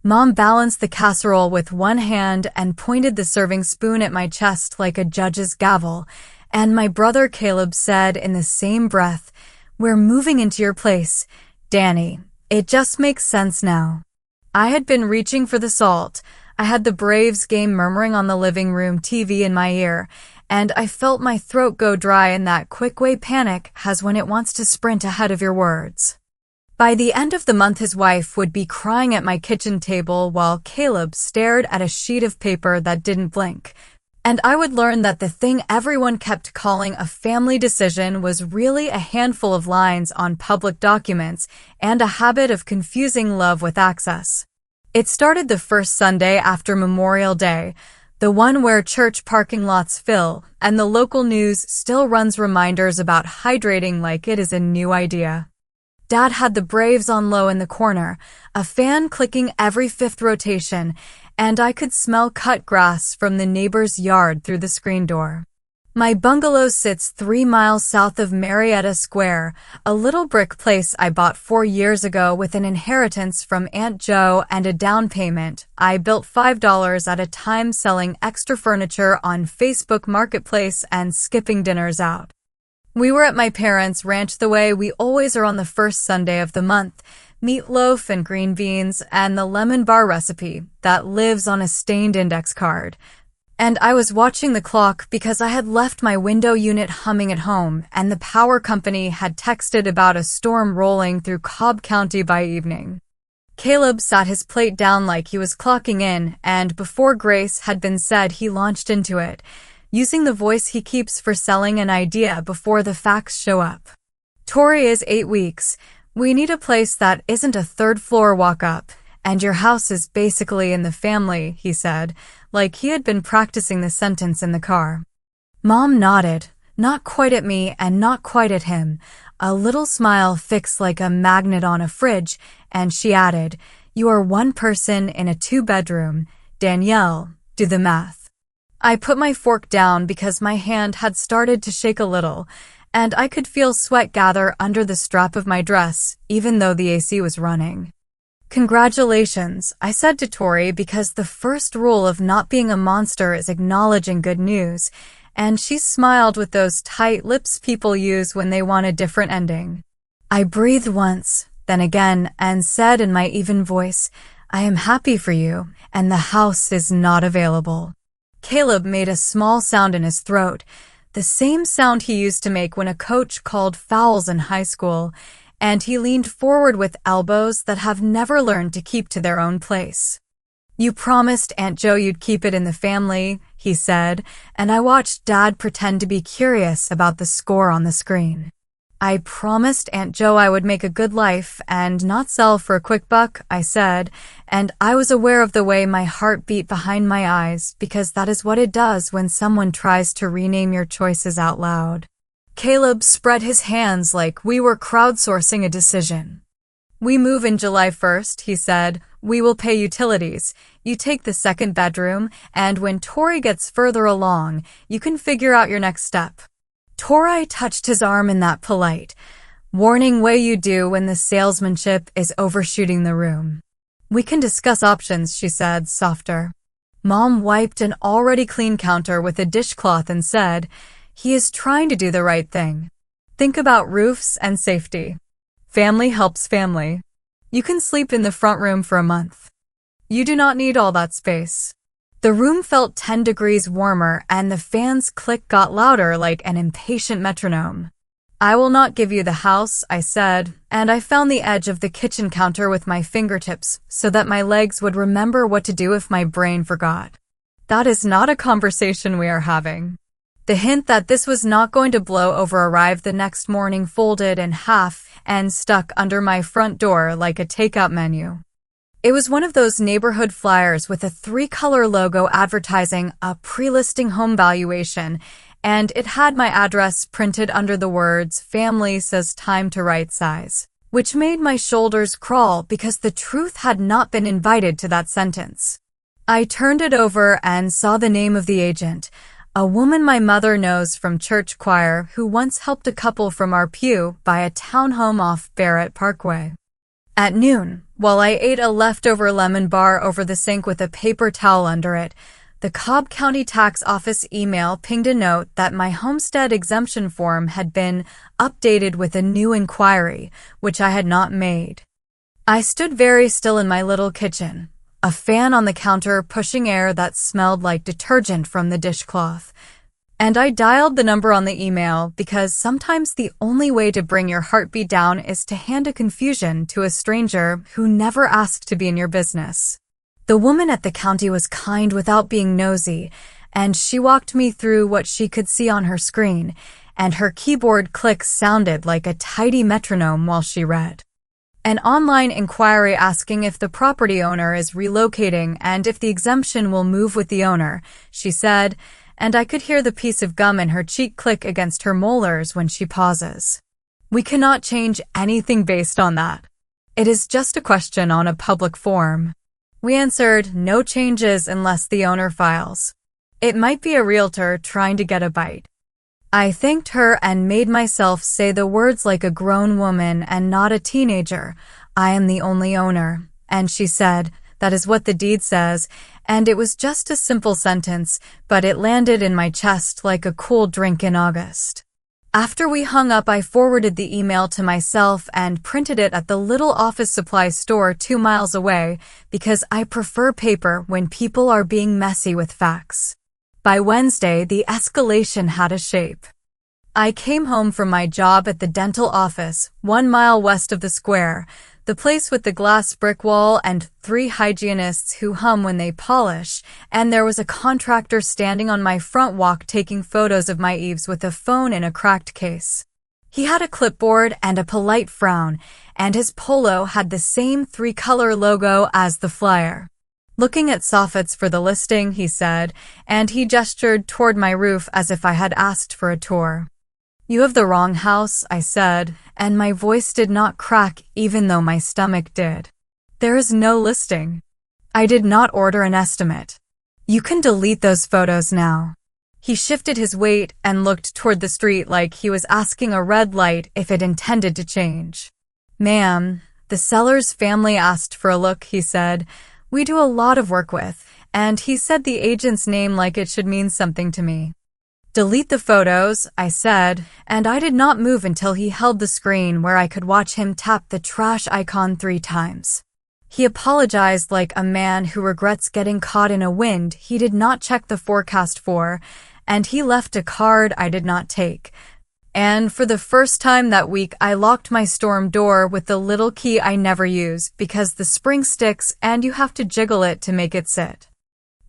Mom balanced the casserole with one hand and pointed the serving spoon at my chest like a judge's gavel, and my brother Caleb said in the same breath, "We're moving into your place, Danny. It just makes sense now." I had been reaching for the salt. I had the Braves game murmuring on the living room TV in my ear, and I felt my throat go dry in that quick way panic has when it wants to sprint ahead of your words. By the end of the month, his wife would be crying at my kitchen table while Caleb stared at a sheet of paper that didn't blink. And I would learn that the thing everyone kept calling a family decision was really a handful of lines on public documents and a habit of confusing love with access. It started the first Sunday after Memorial Day, the one where church parking lots fill, and the local news still runs reminders about hydrating like it is a new idea. Dad had the Braves on low in the corner, a fan clicking every fifth rotation, and I could smell cut grass from the neighbor's yard through the screen door. My bungalow sits 3 miles south of Marietta Square, a little brick place I bought 4 years ago with an inheritance from Aunt Jo and a down payment I built $5 at a time selling extra furniture on Facebook Marketplace and skipping dinners out. We were at my parents' ranch the way we always are on the first Sunday of the month, meatloaf and green beans and the lemon bar recipe that lives on a stained index card. And I was watching the clock because I had left my window unit humming at home and the power company had texted about a storm rolling through Cobb County by evening. Caleb sat his plate down like he was clocking in, and before grace had been said he launched into it, using the voice he keeps for selling an idea before the facts show up. "Tori is 8 weeks. We need a place that isn't a third-floor walk-up, and your house is basically in the family," he said, like he had been practicing the sentence in the car. Mom nodded, not quite at me and not quite at him, a little smile fixed like a magnet on a fridge, and she added, "You are one person in a 2-bedroom. Danielle, do the math." I put my fork down because my hand had started to shake a little, and I could feel sweat gather under the strap of my dress, even though the AC was running. "Congratulations," I said to Tori, because the first rule of not being a monster is acknowledging good news, and she smiled with those tight lips people use when they want a different ending. I breathed once, then again, and said in my even voice, "I am happy for you, and the house is not available." Caleb made a small sound in his throat, the same sound he used to make when a coach called fouls in high school, and he leaned forward with elbows that have never learned to keep to their own place. "You promised Aunt Jo you'd keep it in the family," he said, and I watched Dad pretend to be curious about the score on the screen. "I promised Aunt Jo I would make a good life and not sell for a quick buck," I said, and I was aware of the way my heart beat behind my eyes because that is what it does when someone tries to rename your choices out loud. Caleb spread his hands like we were crowdsourcing a decision. "We move in July 1st, he said. "We will pay utilities. You take the 2nd bedroom, and when Tori gets further along, you can figure out your next step." Tori touched his arm in that polite, warning way you do when the salesmanship is overshooting the room. "We can discuss options," she said, softer. Mom wiped an already clean counter with a dishcloth and said, "He is trying to do the right thing. Think about roofs and safety. Family helps family. You can sleep in the front room for a month. You do not need all that space." The room felt 10 degrees warmer, and the fan's click got louder like an impatient metronome. "I will not give you the house," I said, and I found the edge of the kitchen counter with my fingertips so that my legs would remember what to do if my brain forgot. That is not a conversation we are having. The hint that this was not going to blow over arrived the next morning folded in half and stuck under my front door like a takeout menu. It was one of those neighborhood flyers with a 3-color logo advertising a pre-listing home valuation, and it had my address printed under the words, "Family says time to right size," which made my shoulders crawl because the truth had not been invited to that sentence. I turned it over and saw the name of the agent, a woman my mother knows from church choir who once helped a couple from our pew buy a townhome off Barrett Parkway. At noon, while I ate a leftover lemon bar over the sink with a paper towel under it, the Cobb County Tax Office email pinged a note that my homestead exemption form had been updated with a new inquiry, which I had not made. I stood very still in my little kitchen, a fan on the counter pushing air that smelled like detergent from the dishcloth. And I dialed the number on the email because sometimes the only way to bring your heartbeat down is to hand a confusion to a stranger who never asked to be in your business. The woman at the county was kind without being nosy, and she walked me through what she could see on her screen, and her keyboard clicks sounded like a tidy metronome while she read. An online inquiry asking if the property owner is relocating and if the exemption will move with the owner, she said, and I could hear the piece of gum in her cheek click against her molars when she pauses. We cannot change anything based on that. It is just a question on a public form. We answered, no changes unless the owner files. It might be a realtor trying to get a bite. I thanked her and made myself say the words like a grown woman and not a teenager. I am the only owner. And she said, that is what the deed says, and it was just a simple sentence, but it landed in my chest like a cool drink in August. After we hung up, I forwarded the email to myself and printed it at the little office supply store 2 miles away because I prefer paper when people are being messy with facts. By Wednesday, the escalation had a shape. I came home from my job at the dental office, 1 mile west of the square, the place with the glass brick wall and 3 hygienists who hum when they polish, and there was a contractor standing on my front walk taking photos of my eaves with a phone in a cracked case. He had a clipboard and a polite frown, and his polo had the same 3-color logo as the flyer. Looking at soffits for the listing, he said, and he gestured toward my roof as if I had asked for a tour. You have the wrong house, I said, and my voice did not crack even though my stomach did. There is no listing. I did not order an estimate. You can delete those photos now. He shifted his weight and looked toward the street like he was asking a red light if it intended to change. Ma'am, the seller's family asked for a look, he said. We do a lot of work with, and he said the agent's name like it should mean something to me. Delete the photos, I said, and I did not move until he held the screen where I could watch him tap the trash icon 3 times. He apologized like a man who regrets getting caught in a wind he did not check the forecast for, and he left a card I did not take. And for the first time that week, I locked my storm door with the little key I never use because the spring sticks and you have to jiggle it to make it sit.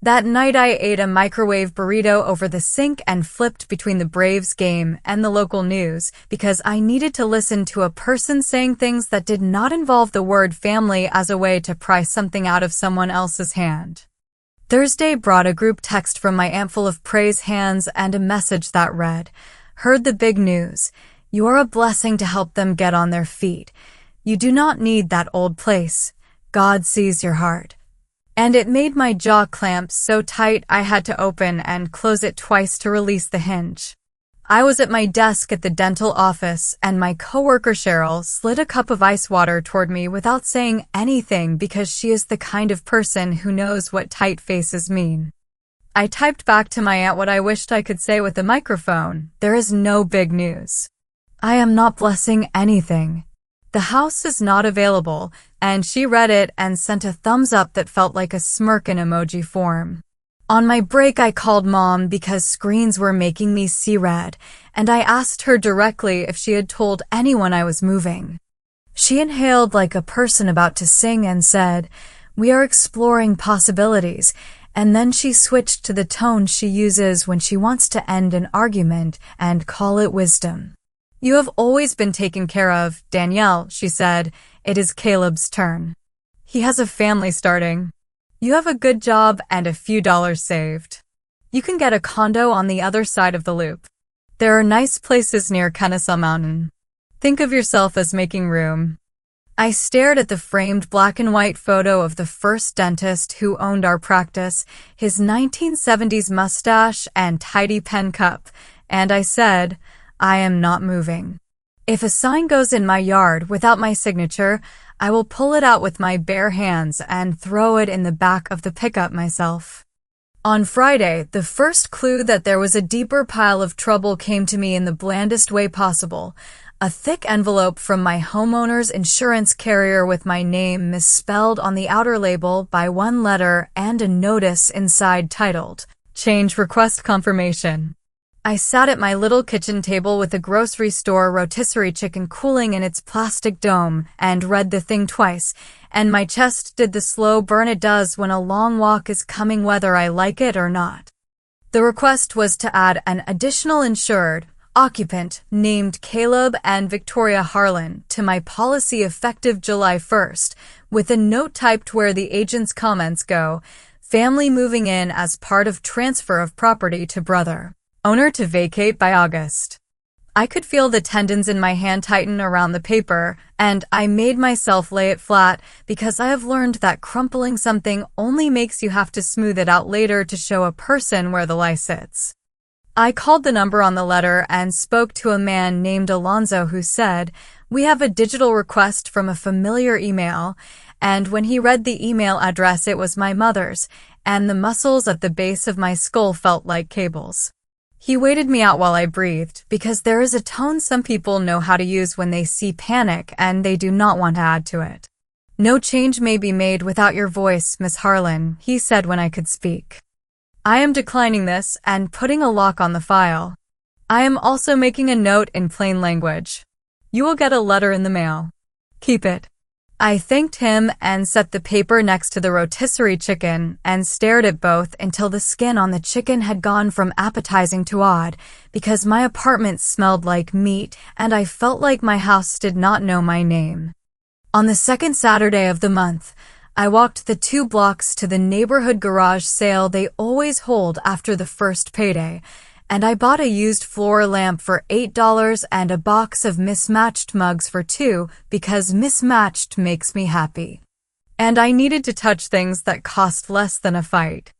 That night I ate a microwave burrito over the sink and flipped between the Braves game and the local news because I needed to listen to a person saying things that did not involve the word family as a way to pry something out of someone else's hand. Thursday brought a group text from my aunt full of praise hands and a message that read, "Heard the big news. You are a blessing to help them get on their feet. You do not need that old place. God sees your heart." And it made my jaw clamp so tight I had to open and close it twice to release the hinge. I was at my desk at the dental office, and my coworker Cheryl slid a cup of ice water toward me without saying anything because she is the kind of person who knows what tight faces mean. I typed back to my aunt what I wished I could say with a microphone. There is no big news. I am not blessing anything. The house is not available, and she read it and sent a thumbs up that felt like a smirk in emoji form. On my break, I called Mom because screens were making me see red, and I asked her directly if she had told anyone I was moving. She inhaled like a person about to sing and said, "We are exploring possibilities," and then she switched to the tone she uses when she wants to end an argument and call it wisdom. "You have always been taken care of, Danielle," she said. "It is Caleb's turn. He has a family starting. You have a good job and a few dollars saved. You can get a condo on the other side of the loop. There are nice places near Kennesaw Mountain. Think of yourself as making room." I stared at the framed black and white photo of the first dentist who owned our practice, his 1970s mustache and tidy pen cup, and I said, "I am not moving." If a sign goes in my yard without my signature, I will pull it out with my bare hands and throw it in the back of the pickup myself. On Friday, the first clue that there was a deeper pile of trouble came to me in the blandest way possible. A thick envelope from my homeowner's insurance carrier with my name misspelled on the outer label by one letter and a notice inside titled, "Change Request Confirmation." I sat at my little kitchen table with a grocery store rotisserie chicken cooling in its plastic dome and read the thing twice, and my chest did the slow burn it does when a long walk is coming whether I like it or not. The request was to add an additional insured occupant named Caleb and Victoria Harlan to my policy effective July 1st, with a note typed where the agent's comments go, "Family moving in as part of transfer of property to brother. Owner to vacate by August." I could feel the tendons in my hand tighten around the paper, and I made myself lay it flat because I have learned that crumpling something only makes you have to smooth it out later to show a person where the lie sits. I called the number on the letter and spoke to a man named Alonzo who said, "We have a digital request from a familiar email," and when he read the email address it was my mother's, and the muscles at the base of my skull felt like cables. He waited me out while I breathed, because there is a tone some people know how to use when they see panic and they do not want to add to it. "No change may be made without your voice, Miss Harlan," he said when I could speak. "I am declining this and putting a lock on the file. I am also making a note in plain language. You will get a letter in the mail. Keep it." I thanked him and set the paper next to the rotisserie chicken and stared at both until the skin on the chicken had gone from appetizing to odd, because my apartment smelled like meat and I felt like my house did not know my name. On the second Saturday of the month, I walked the 2 blocks to the neighborhood garage sale they always hold after the first payday, and I bought a used floor lamp for $8 and a box of mismatched mugs for $2 because mismatched makes me happy. And I needed to touch things that cost less than a fight.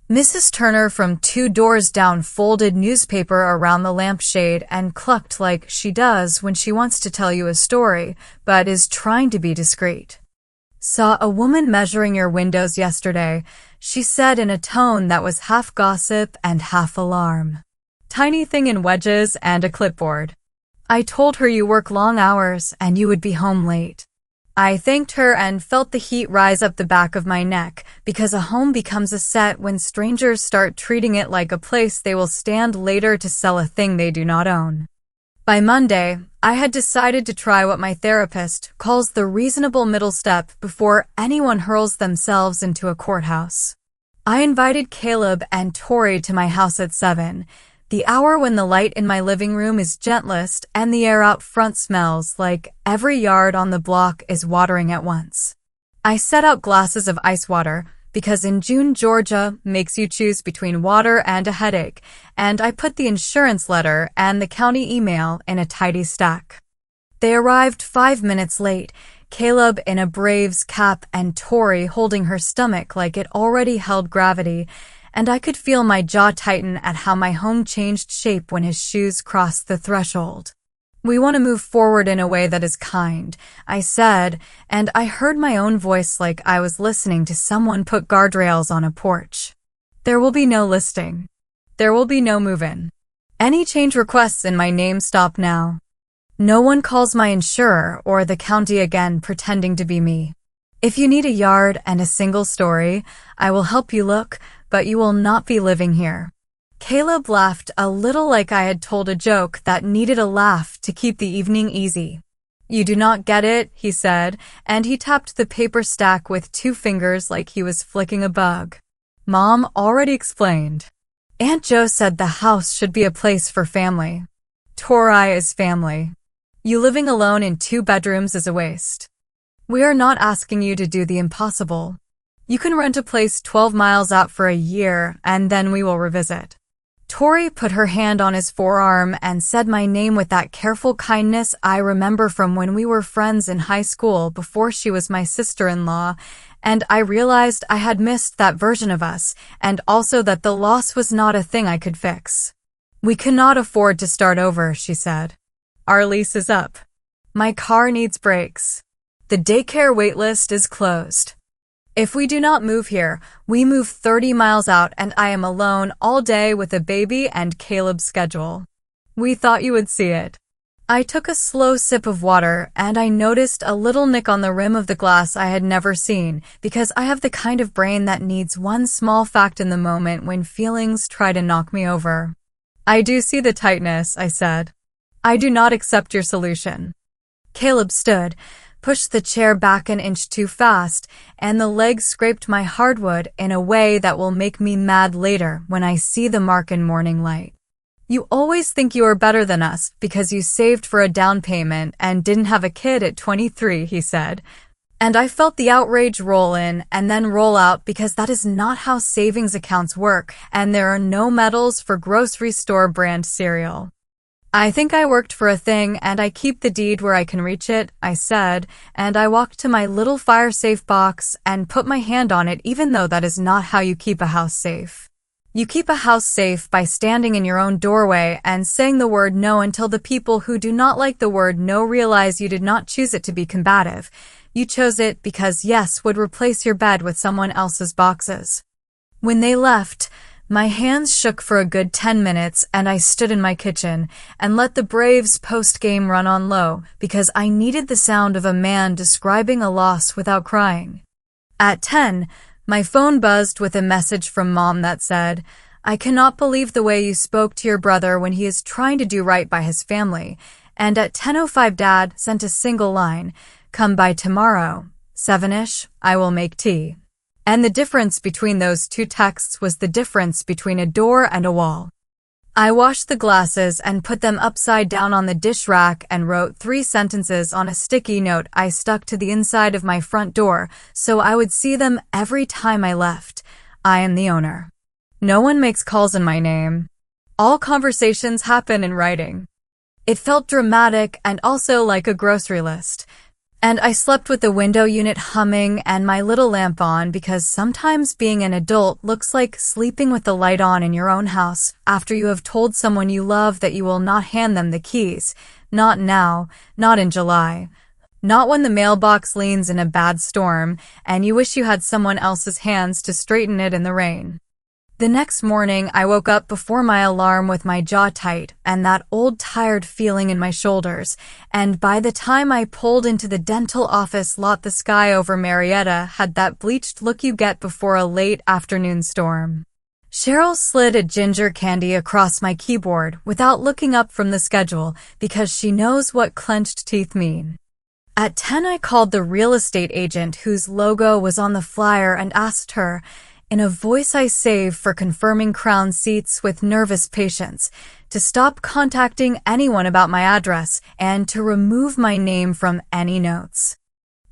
Mrs. Turner from 2 doors down folded newspaper around the lampshade and clucked like she does when she wants to tell you a story, but is trying to be discreet. "Saw a woman measuring your windows yesterday," she said in a tone that was half gossip and half alarm. "Tiny thing in wedges and a clipboard. I told her you work long hours and you would be home late." I thanked her and felt the heat rise up the back of my neck, because a home becomes a set when strangers start treating it like a place they will stand later to sell a thing they do not own. By Monday, I had decided to try what my therapist calls the reasonable middle step before anyone hurls themselves into a courthouse. I invited Caleb and Tori to my house at 7, the hour when the light in my living room is gentlest and the air out front smells like every yard on the block is watering at once. I set out glasses of ice water, because in June Georgia makes you choose between water and a headache, and I put the insurance letter and the county email in a tidy stack. They arrived 5 minutes late, Caleb in a Braves cap and Tori holding her stomach like it already held gravity, and I could feel my jaw tighten at how my home changed shape when his shoes crossed the threshold. "We want to move forward in a way that is kind," I said, and I heard my own voice like I was listening to someone put guardrails on a porch. "There will be no listing. There will be no move-in. Any change requests in my name stop now. No one calls my insurer or the county again pretending to be me. If you need a yard and a single story, I will help you look, but you will not be living here." Caleb laughed a little like I had told a joke that needed a laugh to keep the evening easy. "You do not get it," he said, and he tapped the paper stack with 2 fingers like he was flicking a bug. "Mom already explained. Aunt Jo said the house should be a place for family. Tori is family. You living alone in 2 bedrooms is a waste. We are not asking you to do the impossible. You can rent a place 12 miles out for a year, and then we will revisit." Tori put her hand on his forearm and said my name with that careful kindness I remember from when we were friends in high school before she was my sister-in-law, and I realized I had missed that version of us, and also that the loss was not a thing I could fix. "We cannot afford to start over," she said. Our lease is up. My car needs brakes. The daycare waitlist is closed. If we do not move here, we move 30 miles out and I am alone all day with a baby and Caleb's schedule. We thought you would see it. I took a slow sip of water and I noticed a little nick on the rim of the glass I had never seen because I have the kind of brain that needs one small fact in the moment when feelings try to knock me over. I do see the tightness, I said. I do not accept your solution. Caleb stood, pushed the chair back an inch too fast, and the leg scraped my hardwood in a way that will make me mad later when I see the mark in morning light. You always think you are better than us because you saved for a down payment and didn't have a kid at 23, he said. And I felt the outrage roll in and then roll out because that is not how savings accounts work, and there are no medals for grocery store brand cereal. I think I worked for a thing and I keep the deed where I can reach it, I said, and I walked to my little fire-safe box and put my hand on it even though that is not how you keep a house safe. You keep a house safe by standing in your own doorway and saying the word no until the people who do not like the word no realize you did not choose it to be combative. You chose it because yes would replace your bed with someone else's boxes. When they left, my hands shook for a good 10 minutes and I stood in my kitchen and let the Braves post-game run on low because I needed the sound of a man describing a loss without crying. At 10, my phone buzzed with a message from Mom that said, I cannot believe the way you spoke to your brother when he is trying to do right by his family. And at 10:05 Dad sent a single line, come by tomorrow, 7-ish, I will make tea. And the difference between those two texts was the difference between a door and a wall. I washed the glasses and put them upside down on the dish rack and wrote 3 sentences on a sticky note I stuck to the inside of my front door so I would see them every time I left. I am the owner. No one makes calls in my name. All conversations happen in writing. It felt dramatic and also like a grocery list. And I slept with the window unit humming and my little lamp on because sometimes being an adult looks like sleeping with the light on in your own house after you have told someone you love that you will not hand them the keys. Not now, not in July. Not when the mailbox leans in a bad storm and you wish you had someone else's hands to straighten it in the rain. The next morning, I woke up before my alarm with my jaw tight and that old tired feeling in my shoulders, and by the time I pulled into the dental office lot, the sky over Marietta had that bleached look you get before a late afternoon storm. Cheryl slid a ginger candy across my keyboard without looking up from the schedule because she knows what clenched teeth mean. At 10, I called the real estate agent whose logo was on the flyer and asked her, in a voice I save for confirming crown seats with nervous patience, to stop contacting anyone about my address and to remove my name from any notes.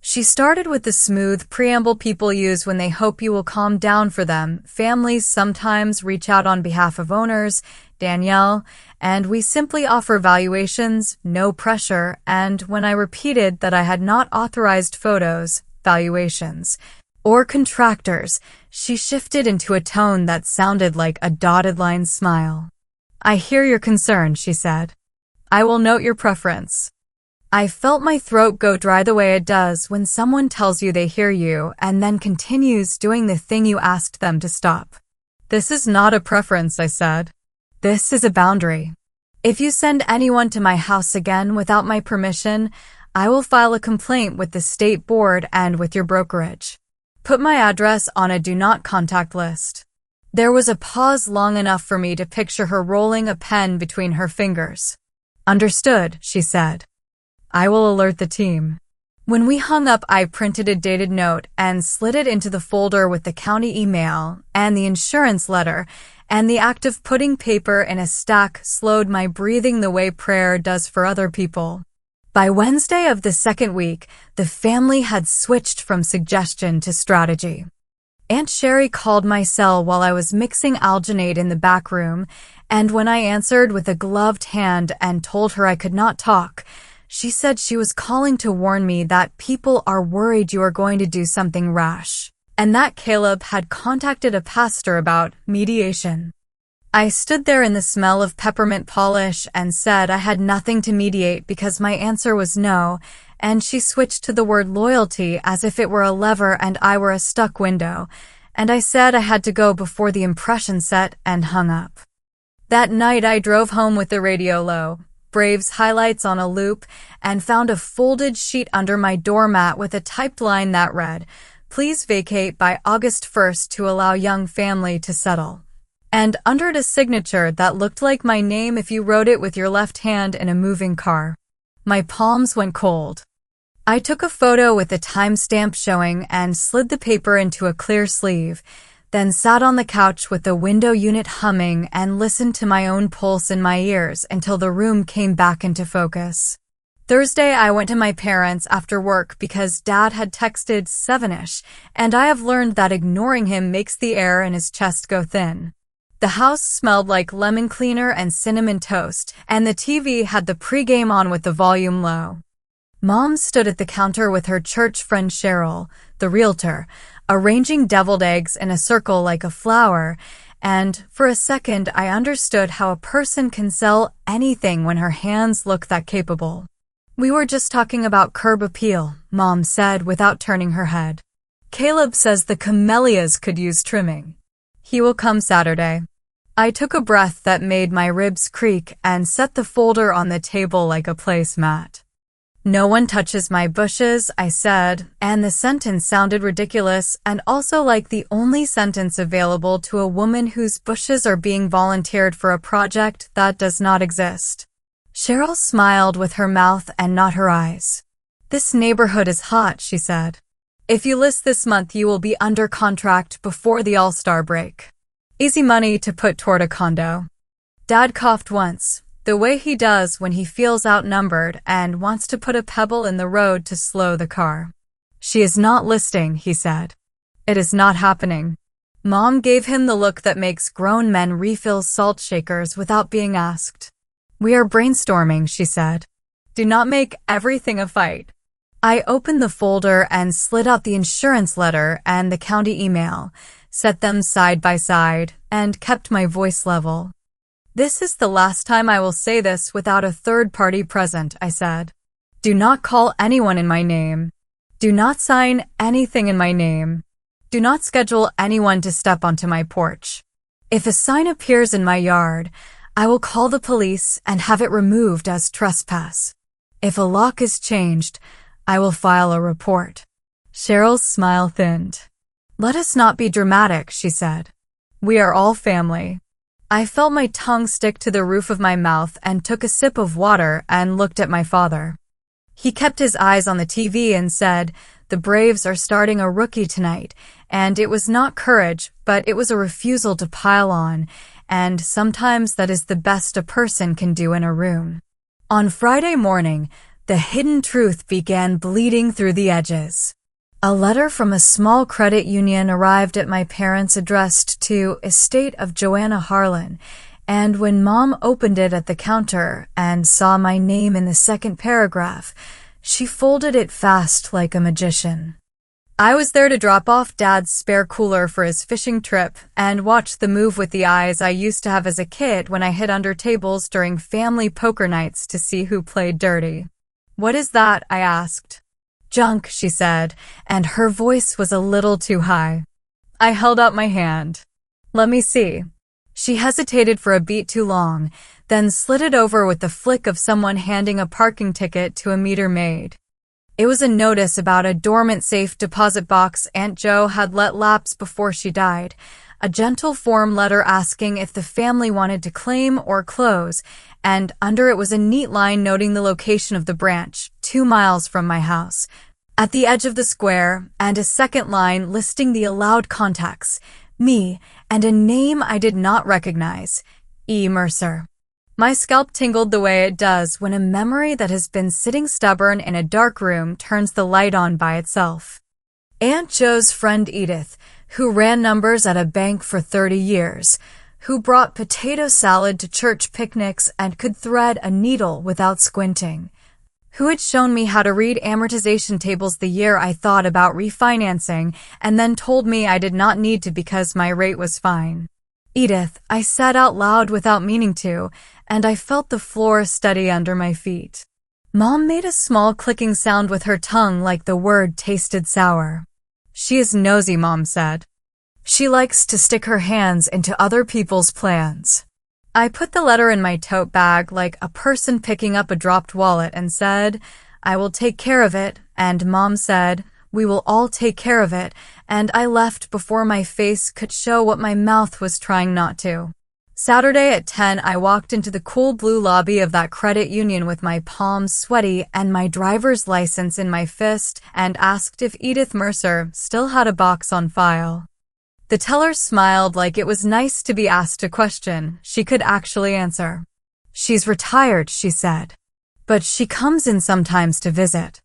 She started with the smooth preamble people use when they hope you will calm down for them. Families sometimes reach out on behalf of owners, Danielle, and we simply offer valuations, no pressure, and when I repeated that I had not authorized photos, valuations, or contractors, she shifted into a tone that sounded like a dotted line smile. I hear your concern, she said. I will note your preference. I felt my throat go dry the way it does when someone tells you they hear you and then continues doing the thing you asked them to stop. This is not a preference, I said. This is a boundary. If you send anyone to my house again without my permission, I will file a complaint with the state board and with your brokerage. Put my address on a do not contact list. There was a pause long enough for me to picture her rolling a pen between her fingers. Understood, she said. I will alert the team. When we hung up, I printed a dated note and slid it into the folder with the county email and the insurance letter, and the act of putting paper in a stack slowed my breathing the way prayer does for other people. By Wednesday of the second week, the family had switched from suggestion to strategy. Aunt Sherry called my cell while I was mixing alginate in the back room, and when I answered with a gloved hand and told her I could not talk, she said she was calling to warn me that people are worried you are going to do something rash, and that Caleb had contacted a pastor about mediation. I stood there in the smell of peppermint polish and said I had nothing to mediate because my answer was no, and she switched to the word loyalty as if it were a lever and I were a stuck window, and I said I had to go before the impression set and hung up. That night I drove home with the radio low, Braves highlights on a loop, and found a folded sheet under my doormat with a typed line that read, "Please vacate by August 1st to allow young family to settle." And under it a signature that looked like my name if you wrote it with your left hand in a moving car. My palms went cold. I took a photo with the timestamp showing and slid the paper into a clear sleeve, then sat on the couch with the window unit humming and listened to my own pulse in my ears until the room came back into focus. Thursday, I went to my parents after work because Dad had texted 7-ish, and I have learned that ignoring him makes the air in his chest go thin. The house smelled like lemon cleaner and cinnamon toast, and the TV had the pregame on with the volume low. Mom stood at the counter with her church friend Cheryl, the realtor, arranging deviled eggs in a circle like a flower, and for a second I understood how a person can sell anything when her hands look that capable. "We were just talking about curb appeal," Mom said without turning her head. "Caleb says the camellias could use trimming. He will come Saturday." I took a breath that made my ribs creak and set the folder on the table like a placemat. "No one touches my bushes," I said, and the sentence sounded ridiculous and also like the only sentence available to a woman whose bushes are being volunteered for a project that does not exist. Cheryl smiled with her mouth and not her eyes. "This neighborhood is hot," she said. "If you list this month, you will be under contract before the All-Star break. Easy money to put toward a condo." Dad coughed once, the way he does when he feels outnumbered and wants to put a pebble in the road to slow the car. "She is not listing," he said. "It is not happening." Mom gave him the look that makes grown men refill salt shakers without being asked. "We are brainstorming," she said. "Do not make everything a fight." I opened the folder and slid out the insurance letter and the county email, set them side by side, and kept my voice level. "This is the last time I will say this without a third party present," I said. "Do not call anyone in my name. Do not sign anything in my name. Do not schedule anyone to step onto my porch. If a sign appears in my yard, I will call the police and have it removed as trespass. If a lock is changed, I will file a report." Cheryl's smile thinned. "Let us not be dramatic," she said. "We are all family." I felt my tongue stick to the roof of my mouth and took a sip of water and looked at my father. He kept his eyes on the TV and said, "The Braves are starting a rookie tonight," and it was not courage, but it was a refusal to pile on, and sometimes that is the best a person can do in a room. On Friday morning, the hidden truth began bleeding through the edges. A letter from a small credit union arrived at my parents addressed to Estate of Joanna Harlan, and when Mom opened it at the counter and saw my name in the second paragraph, she folded it fast like a magician. I was there to drop off Dad's spare cooler for his fishing trip and watch the move with the eyes I used to have as a kid when I hid under tables during family poker nights to see who played dirty. "What is that?" I asked. "Junk," she said, and her voice was a little too high. I held out my hand. "Let me see." She hesitated for a beat too long, then slid it over with the flick of someone handing a parking ticket to a meter maid. It was a notice about a dormant safe deposit box Aunt Jo had let lapse before she died, a gentle form letter asking if the family wanted to claim or close, and under it was a neat line noting the location of the branch, 2 miles from my house, at the edge of the square, and a second line listing the allowed contacts, me, and a name I did not recognize, E. Mercer. My scalp tingled the way it does when a memory that has been sitting stubborn in a dark room turns the light on by itself. Aunt Jo's friend Edith, who ran numbers at a bank for 30 years, who brought potato salad to church picnics and could thread a needle without squinting, who had shown me how to read amortization tables the year I thought about refinancing and then told me I did not need to because my rate was fine. Edith, I said out loud without meaning to, and I felt the floor steady under my feet. Mom made a small clicking sound with her tongue like the word tasted sour. She is nosy, Mom said. She likes to stick her hands into other people's plans. I put the letter in my tote bag like a person picking up a dropped wallet and said, I will take care of it, and Mom said, we will all take care of it, and I left before my face could show what my mouth was trying not to. Saturday at 10, I walked into the cool blue lobby of that credit union with my palms sweaty and my driver's license in my fist and asked if Edith Mercer still had a box on file. The teller smiled like it was nice to be asked a question she could actually answer. She's retired, she said. But she comes in sometimes to visit.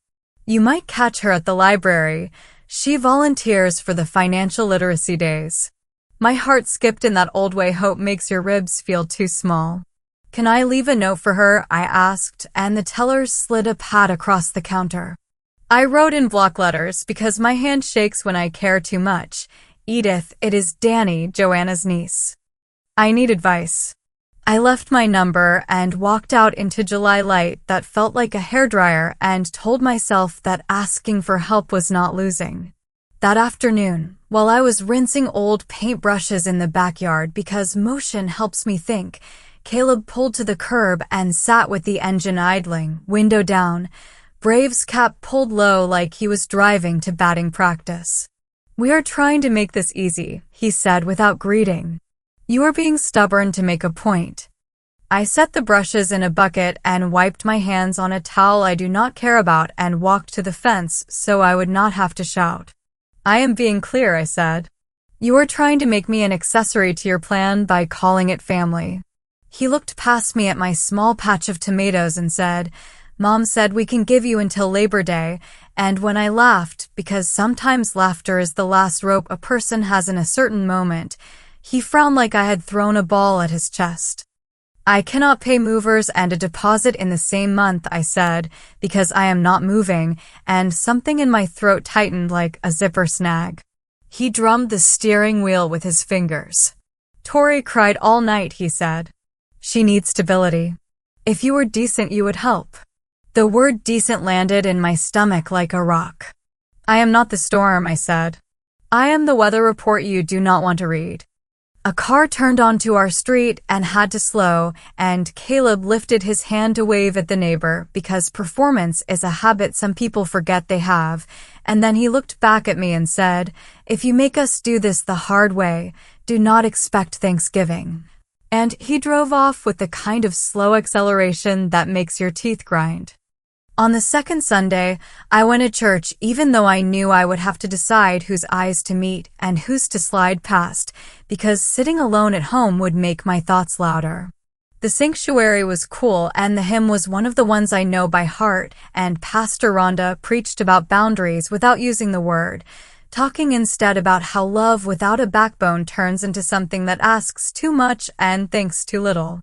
You might catch her at the library. She volunteers for the financial literacy days. My heart skipped in that old way hope makes your ribs feel too small. Can I leave a note for her? I asked, and the teller slid a pad across the counter. I wrote in block letters because my hand shakes when I care too much. Edith, it is Danny, Joanna's niece. I need advice. I left my number and walked out into July light that felt like a hairdryer and told myself that asking for help was not losing. That afternoon, while I was rinsing old paintbrushes in the backyard because motion helps me think, Caleb pulled to the curb and sat with the engine idling, window down, Braves cap pulled low like he was driving to batting practice. We are trying to make this easy, he said without greeting. You are being stubborn to make a point. I set the brushes in a bucket and wiped my hands on a towel I do not care about and walked to the fence so I would not have to shout. I am being clear, I said. You are trying to make me an accessory to your plan by calling it family. He looked past me at my small patch of tomatoes and said, Mom said we can give you until Labor Day, and when I laughed, because sometimes laughter is the last rope a person has in a certain moment, he frowned like I had thrown a ball at his chest. I cannot pay movers and a deposit in the same month, I said, because I am not moving, and something in my throat tightened like a zipper snag. He drummed the steering wheel with his fingers. Tori cried all night, he said. She needs stability. If you were decent, you would help. The word decent landed in my stomach like a rock. I am not the storm, I said. I am the weather report you do not want to read. A car turned onto our street and had to slow, and Caleb lifted his hand to wave at the neighbor because performance is a habit some people forget they have, and then he looked back at me and said, If you make us do this the hard way, do not expect Thanksgiving. And he drove off with the kind of slow acceleration that makes your teeth grind. On the second Sunday, I went to church even though I knew I would have to decide whose eyes to meet and whose to slide past, because sitting alone at home would make my thoughts louder. The sanctuary was cool and the hymn was one of the ones I know by heart, and Pastor Rhonda preached about boundaries without using the word, talking instead about how love without a backbone turns into something that asks too much and thinks too little.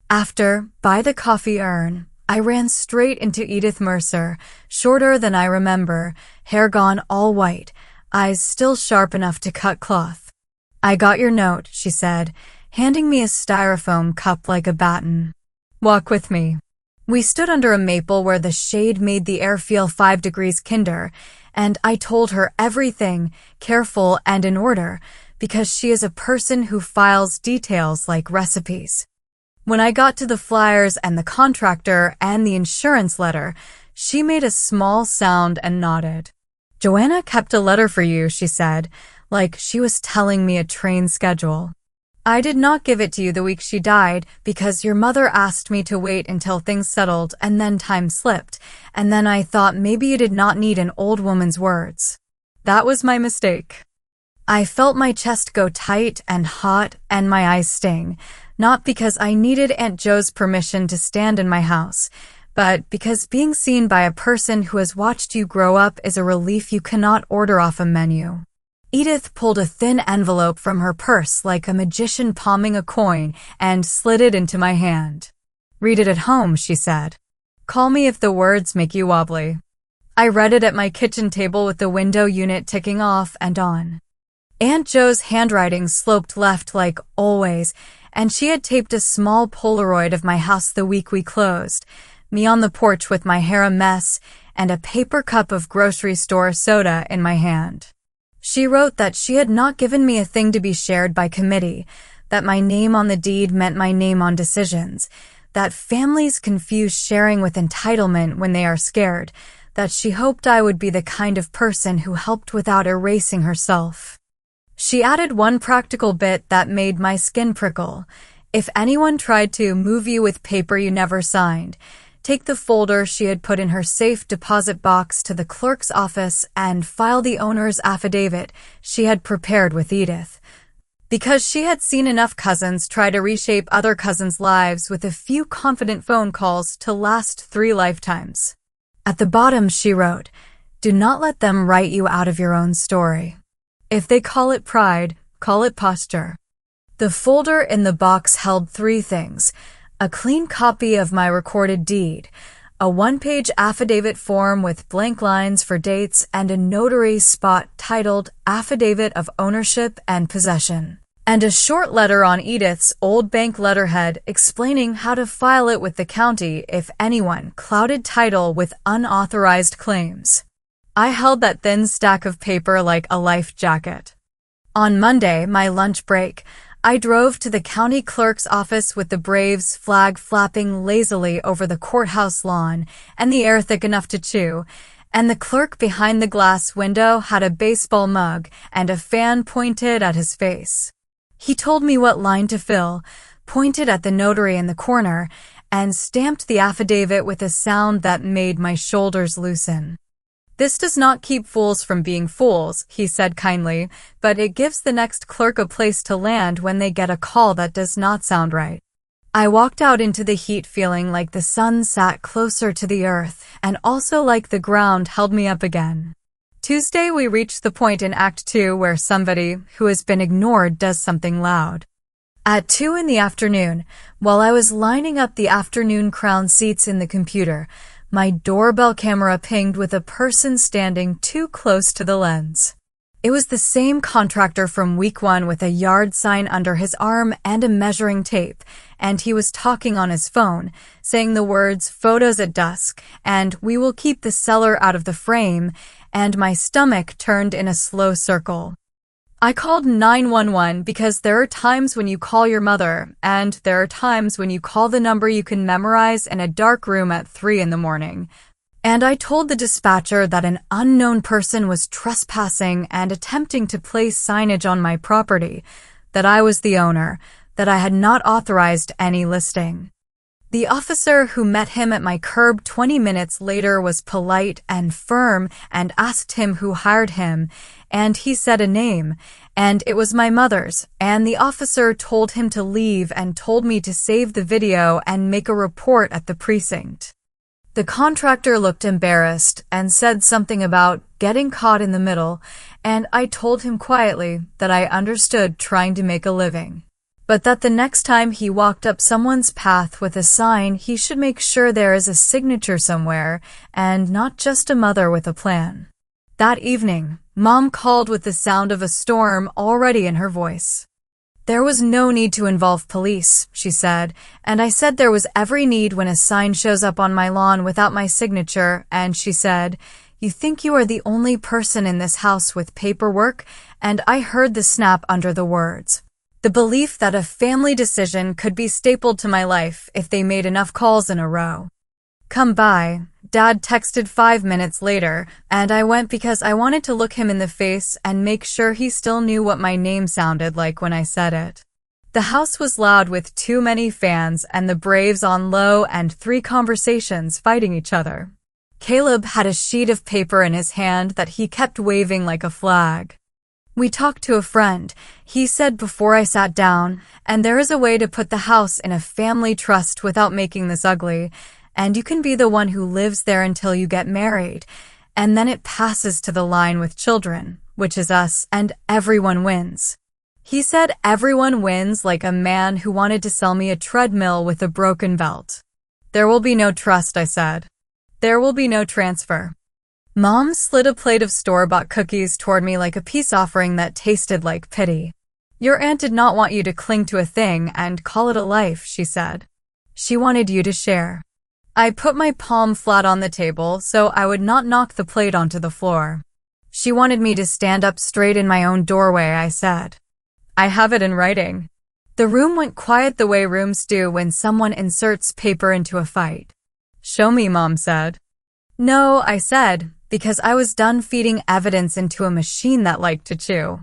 After, by the coffee urn, I ran straight into Edith Mercer, shorter than I remember, hair gone all white, eyes still sharp enough to cut cloth. I got your note, she said, handing me a styrofoam cup like a baton. Walk with me. We stood under a maple where the shade made the air feel 5 degrees kinder, and I told her everything, careful and in order, because she is a person who files details like recipes. When I got to the flyers and the contractor and the insurance letter, she made a small sound and nodded. Joanna kept a letter for you, she said, like she was telling me a train schedule. I did not give it to you the week she died because your mother asked me to wait until things settled and then time slipped, and then I thought maybe you did not need an old woman's words. That was my mistake. I felt my chest go tight and hot and my eyes sting, not because I needed Aunt Jo's permission to stand in my house, but because being seen by a person who has watched you grow up is a relief you cannot order off a menu. Edith pulled a thin envelope from her purse like a magician palming a coin and slid it into my hand. Read it at home, she said. Call me if the words make you wobbly. I read it at my kitchen table with the window unit ticking off and on. Aunt Jo's handwriting sloped left like always, and she had taped a small Polaroid of my house the week we closed, me on the porch with my hair a mess and a paper cup of grocery store soda in my hand. She wrote that she had not given me a thing to be shared by committee, that my name on the deed meant my name on decisions, that families confuse sharing with entitlement when they are scared, that she hoped I would be the kind of person who helped without erasing herself. She added one practical bit that made my skin prickle. If anyone tried to move you with paper you never signed, take the folder she had put in her safe deposit box to the clerk's office and file the owner's affidavit she had prepared with Edith. Because she had seen enough cousins try to reshape other cousins' lives with a few confident phone calls to last 3 lifetimes. At the bottom she wrote, "Do not let them write you out of your own story. If they call it pride, call it posture." The folder in the box held 3 things: a clean copy of my recorded deed, a 1-page affidavit form with blank lines for dates, and a notary spot titled Affidavit of Ownership and Possession, and a short letter on Edith's old bank letterhead explaining how to file it with the county if anyone clouded title with unauthorized claims. I held that thin stack of paper like a life jacket. On Monday, my lunch break, I drove to the county clerk's office with the Braves flag flapping lazily over the courthouse lawn and the air thick enough to chew, and the clerk behind the glass window had a baseball mug and a fan pointed at his face. He told me what line to fill, pointed at the notary in the corner, and stamped the affidavit with a sound that made my shoulders loosen. "This does not keep fools from being fools," he said kindly, "but it gives the next clerk a place to land when they get a call that does not sound right." I walked out into the heat feeling like the sun sat closer to the earth and also like the ground held me up again. Tuesday, we reached the point in Act 2 where somebody who has been ignored does something loud. At 2 in the afternoon, while I was lining up the afternoon crown seats in the computer, my doorbell camera pinged with a person standing too close to the lens. It was the same contractor from week 1 with a yard sign under his arm and a measuring tape, and he was talking on his phone, saying the words "photos at dusk" and "we will keep the seller out of the frame," and my stomach turned in a slow circle. I called 911 because there are times when you call your mother, and there are times when you call the number you can memorize in a dark room at 3 in the morning. And I told the dispatcher that an unknown person was trespassing and attempting to place signage on my property, that I was the owner, that I had not authorized any listing. The officer who met him at my curb 20 minutes later was polite and firm and asked him who hired him, and he said a name, and it was my mother's, and the officer told him to leave and told me to save the video and make a report at the precinct. The contractor looked embarrassed and said something about getting caught in the middle, and I told him quietly that I understood trying to make a living, but that the next time he walked up someone's path with a sign, he should make sure there is a signature somewhere and not just a mother with a plan. That evening, Mom called with the sound of a storm already in her voice. "There was no need to involve police," she said, and I said there was every need when a sign shows up on my lawn without my signature, and she said, "You think you are the only person in this house with paperwork?" And I heard the snap under the words. The belief that a family decision could be stapled to my life if they made enough calls in a row. "Come by," Dad texted 5 minutes later, and I went because I wanted to look him in the face and make sure he still knew what my name sounded like when I said it. The house was loud with too many fans and the Braves on low and 3 conversations fighting each other. Caleb had a sheet of paper in his hand that he kept waving like a flag. We talked to a friend, he said before I sat down, and there is a way to put the house in a family trust without making this ugly, and you can be the one who lives there until you get married, and then it passes to the line with children, which is us, and everyone wins. He said everyone wins like a man who wanted to sell me a treadmill with a broken belt. "There will be no trust," I said. "There will be no transfer." Mom slid a plate of store-bought cookies toward me like a peace offering that tasted like pity. Your aunt did not want you to cling to a thing and call it a life, she said. She wanted you to share. I put my palm flat on the table so I would not knock the plate onto the floor. She wanted me to stand up straight in my own doorway, I said. I have it in writing. The room went quiet the way rooms do when someone inserts paper into a fight. Show me, Mom said. No, I said, because I was done feeding evidence into a machine that liked to chew.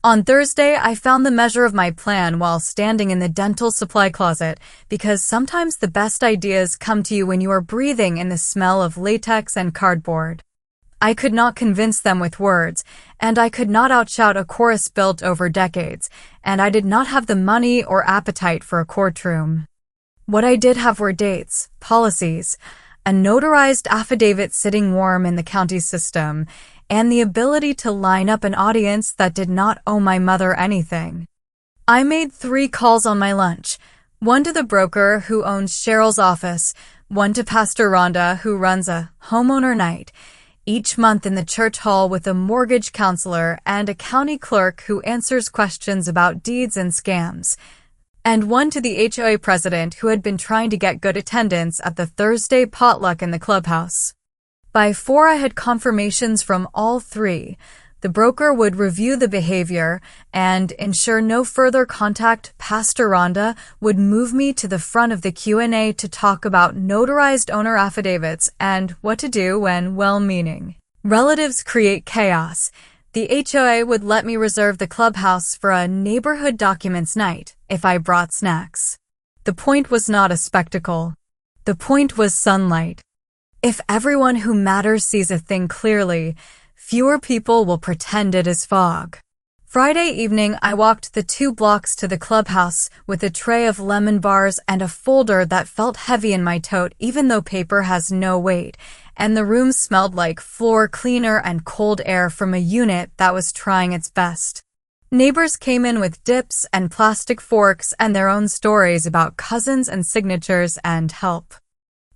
On Thursday, I found the measure of my plan while standing in the dental supply closet because sometimes the best ideas come to you when you are breathing in the smell of latex and cardboard. I could not convince them with words, and I could not outshout a chorus built over decades, and I did not have the money or appetite for a courtroom. What I did have were dates, policies, a notarized affidavit sitting warm in the county system, and the ability to line up an audience that did not owe my mother anything. I made 3 calls on my lunch, one to the broker who owns Cheryl's office, one to Pastor Rhonda who runs a homeowner night, each month in the church hall with a mortgage counselor and a county clerk who answers questions about deeds and scams, and one to the HOA president who had been trying to get good attendance at the Thursday potluck in the clubhouse. By 4, I had confirmations from all 3. The broker would review the behavior and ensure no further contact. Pastor Rhonda would move me to the front of the Q&A to talk about notarized owner affidavits and what to do when well-meaning relatives create chaos. The HOA would let me reserve the clubhouse for a neighborhood documents night if I brought snacks. The point was not a spectacle. The point was sunlight. If everyone who matters sees a thing clearly, fewer people will pretend it is fog. Friday evening, I walked the 2 blocks to the clubhouse with a tray of lemon bars and a folder that felt heavy in my tote even though paper has no weight, and the room smelled like floor cleaner and cold air from a unit that was trying its best. Neighbors came in with dips and plastic forks and their own stories about cousins and signatures and help.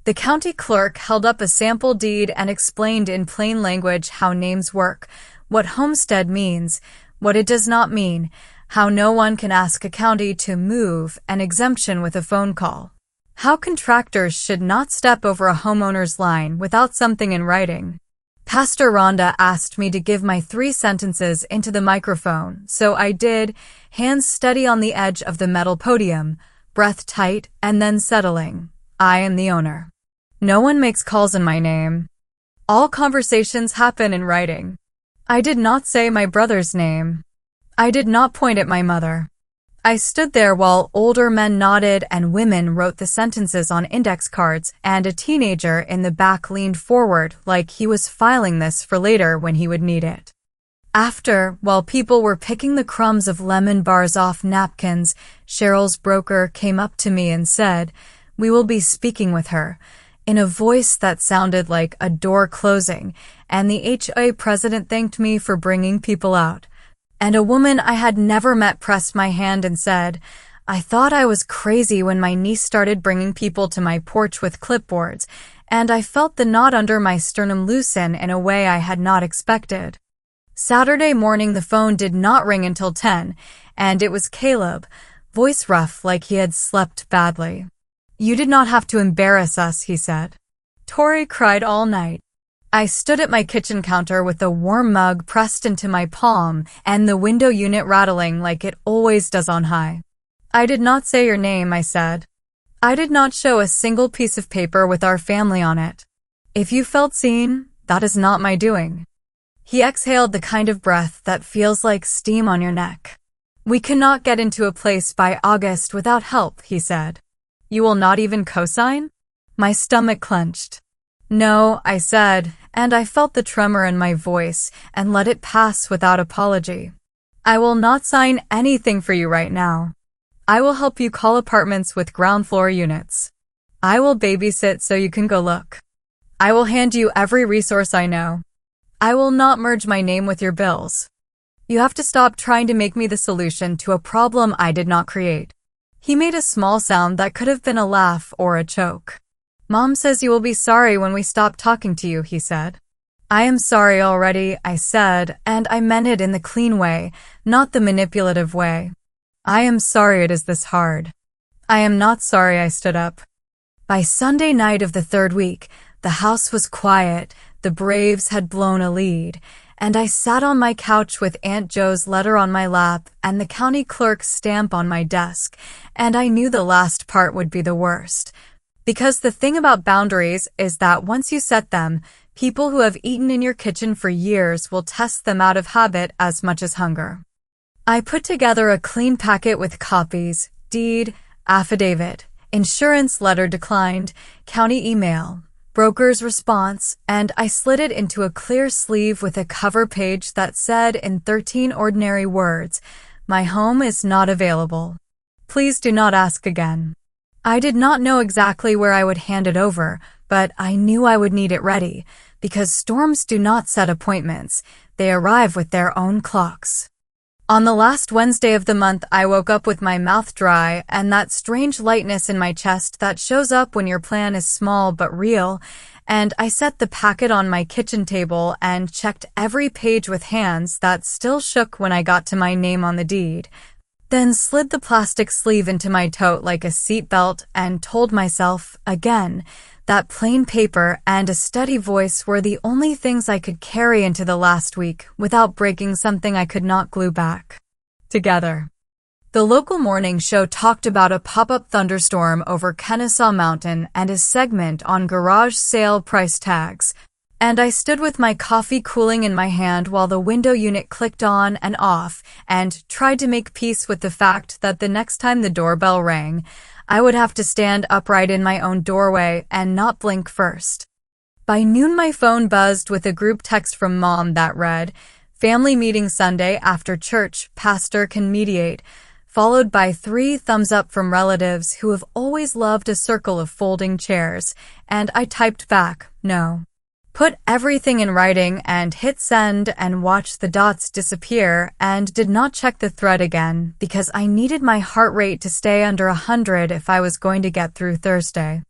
The county clerk held up a sample deed and explained in plain language how names work, what homestead means, what it does not mean, how no one can ask a county to move an exemption with a phone call, how contractors should not step over a homeowner's line without something in writing. Pastor Rhonda asked me to give my 3 sentences into the microphone, so I did, hands steady on the edge of the metal podium, breath tight and then settling. I am the owner. No one makes calls in my name. All conversations happen in writing. I did not say my brother's name. I did not point at my mother. I stood there while older men nodded and women wrote the sentences on index cards, and a teenager in the back leaned forward like he was filing this for later when he would need it. After, while people were picking the crumbs of lemon bars off napkins, Cheryl's broker came up to me and said, "We will be speaking with her," in a voice that sounded like a door closing, and the HOA president thanked me for bringing people out. And a woman I had never met pressed my hand and said, "I thought I was crazy when my niece started bringing people to my porch with clipboards, and I felt the knot under my sternum loosen in a way I had not expected." Saturday morning the phone did not ring until 10, and it was Caleb, voice rough like he had slept badly. "You did not have to embarrass us," he said. Tori cried all night. I stood at my kitchen counter with a warm mug pressed into my palm and the window unit rattling like it always does on high. "I did not say your name," I said. "I did not show a single piece of paper with our family on it. If you felt seen, that is not my doing." He exhaled the kind of breath that feels like steam on your neck. "We cannot get into a place by August without help," he said. "You will not even co-sign?" My stomach clenched. "No," I said, and I felt the tremor in my voice and let it pass without apology. "I will not sign anything for you right now. I will help you call apartments with ground floor units. I will babysit so you can go look. I will hand you every resource I know. I will not merge my name with your bills. You have to stop trying to make me the solution to a problem I did not create." He made a small sound that could have been a laugh or a choke. "Mom says you will be sorry when we stop talking to you," he said. I am sorry already, I said, and I meant it in the clean way, not the manipulative way. I am sorry it is this hard. I am not sorry, I stood up. By Sunday night of the third week, the house was quiet, the Braves had blown a lead, and I sat on my couch with Aunt Joe's letter on my lap and the county clerk's stamp on my desk, and I knew the last part would be the worst. Because the thing about boundaries is that once you set them, people who have eaten in your kitchen for years will test them out of habit as much as hunger. I put together a clean packet with copies, deed, affidavit, insurance letter declined, county email, broker's response, and I slid it into a clear sleeve with a cover page that said in 13 ordinary words, "My home is not available. Please do not ask again." I did not know exactly where I would hand it over, but I knew I would need it ready, because storms do not set appointments. They arrive with their own clocks. On the last Wednesday of the month, I woke up with my mouth dry and that strange lightness in my chest that shows up when your plan is small but real, and I set the packet on my kitchen table and checked every page with hands that still shook when I got to my name on the deed. Then slid the plastic sleeve into my tote like a seatbelt and told myself, again, that plain paper and a steady voice were the only things I could carry into the last week without breaking something I could not glue back together. The local morning show talked about a pop-up thunderstorm over Kennesaw Mountain and a segment on garage sale price tags, and I stood with my coffee cooling in my hand while the window unit clicked on and off and tried to make peace with the fact that the next time the doorbell rang, I would have to stand upright in my own doorway and not blink first. By noon, my phone buzzed with a group text from Mom that read, "Family meeting Sunday after church, pastor can mediate," followed by 3 thumbs up from relatives who have always loved a circle of folding chairs, and I typed back, "No." Put everything in writing and hit send and watched the dots disappear and did not check the thread again because I needed my heart rate to stay under 100 if I was going to get through Thursday.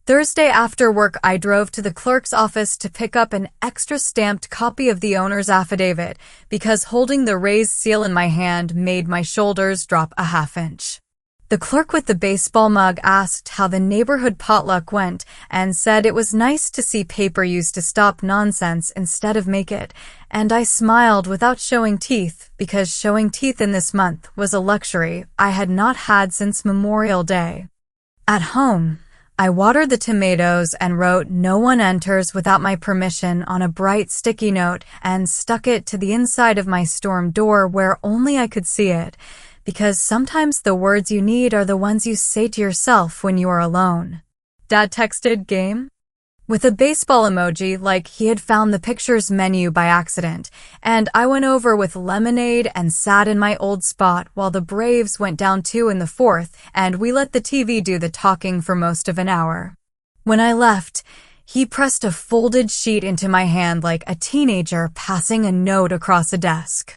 Thursday after work, I drove to the clerk's office to pick up an extra stamped copy of the owner's affidavit because holding the raised seal in my hand made my shoulders drop a half-inch. The clerk with the baseball mug asked how the neighborhood potluck went and said it was nice to see paper used to stop nonsense instead of make it, and I smiled without showing teeth because showing teeth in this month was a luxury I had not had since Memorial Day. At home, I watered the tomatoes and wrote "No one enters without my permission" on a bright sticky note and stuck it to the inside of my storm door where only I could see it, because sometimes the words you need are the ones you say to yourself when you are alone. Dad texted game? With a baseball emoji like he had found the pictures menu by accident, and I went over with lemonade and sat in my old spot while the Braves went down 2 in the 4th and we let the TV do the talking for most of an hour. When I left, he pressed a folded sheet into my hand like a teenager passing a note across a desk.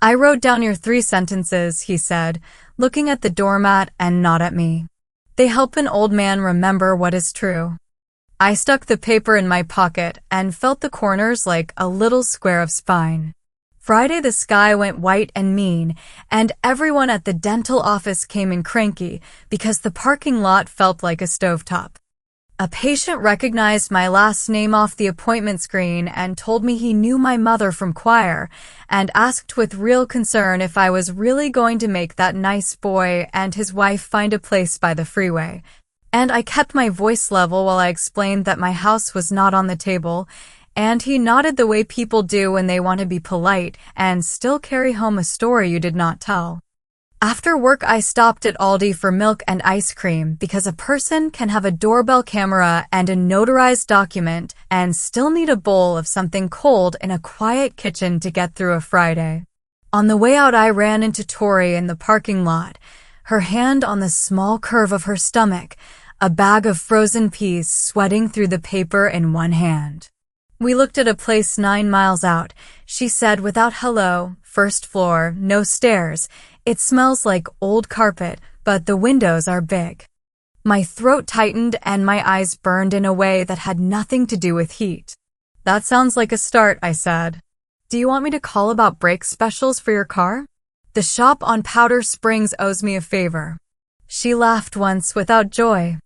"I wrote down your 3 sentences," he said, looking at the doormat and not at me. "They help an old man remember what is true." I stuck the paper in my pocket and felt the corners like a little square of spine. Friday the sky went white and mean, and everyone at the dental office came in cranky because the parking lot felt like a stovetop. A patient recognized my last name off the appointment screen and told me he knew my mother from choir and asked with real concern if I was really going to make that nice boy and his wife find a place by the freeway. And I kept my voice level while I explained that my house was not on the table, and he nodded the way people do when they want to be polite and still carry home a story you did not tell. After work, I stopped at Aldi for milk and ice cream because a person can have a doorbell camera and a notarized document and still need a bowl of something cold in a quiet kitchen to get through a Friday. On the way out, I ran into Tori in the parking lot, her hand on the small curve of her stomach, a bag of frozen peas sweating through the paper in one hand. "We looked at a place 9 miles out," she said without hello, "first floor, no stairs. It smells like old carpet, but the windows are big." My throat tightened and my eyes burned in a way that had nothing to do with heat. That sounds like a start, I said. Do you want me to call about brake specials for your car? The shop on Powder Springs owes me a favor. She laughed once without joy.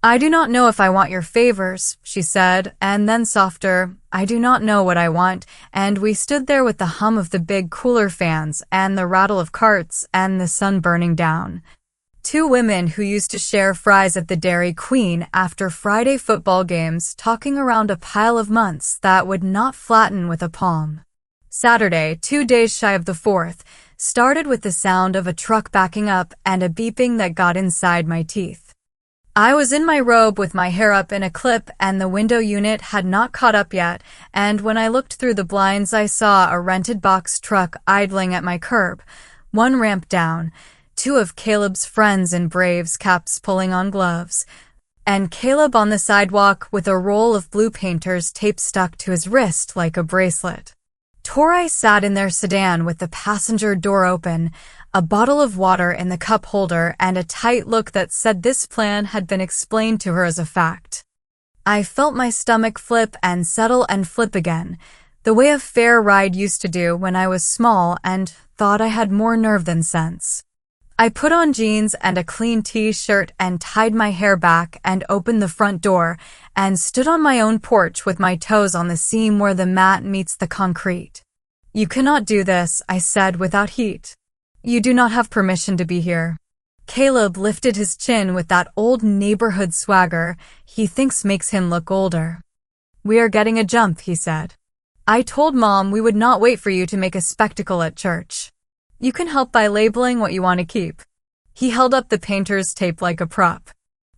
I do not know if I want your favors, she said, and then softer, I do not know what I want, and we stood there with the hum of the big cooler fans and the rattle of carts and the sun burning down. Two women who used to share fries at the Dairy Queen after Friday football games talking around a pile of months that would not flatten with a palm. Saturday, 2 days shy of the 4th, started with the sound of a truck backing up and a beeping that got inside my teeth. I was in my robe with my hair up in a clip and the window unit had not caught up yet, and when I looked through the blinds I saw a rented box truck idling at my curb, one ramp down, two of Caleb's friends in Braves caps pulling on gloves, and Caleb on the sidewalk with a roll of blue painter's tape stuck to his wrist like a bracelet. Tori sat in their sedan with the passenger door open, a bottle of water in the cup holder and a tight look that said this plan had been explained to her as a fact. I felt my stomach flip and settle and flip again, the way a fair ride used to do when I was small and thought I had more nerve than sense. I put on jeans and a clean t-shirt and tied my hair back and opened the front door and stood on my own porch with my toes on the seam where the mat meets the concrete. You cannot do this, I said without heat. You do not have permission to be here. Caleb lifted his chin with that old neighborhood swagger he thinks makes him look older. We are getting a jump, he said. I told Mom we would not wait for you to make a spectacle at church. You can help by labeling what you want to keep. He held up the painter's tape like a prop.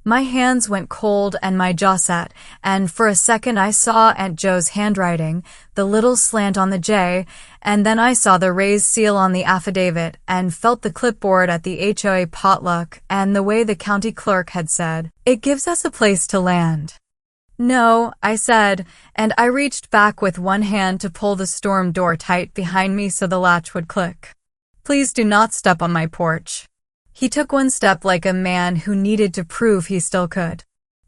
My hands went cold and my jaw set, and for a second I saw Aunt Joe's handwriting, the little slant on the J, and then I saw the raised seal on the affidavit and felt the clipboard at the HOA potluck and the way the county clerk had said, "It gives us a place to land." No, I said, and I reached back with one hand to pull the storm door tight behind me so the latch would click. Please do not step on my porch. He took one step like a man who needed to prove he still could.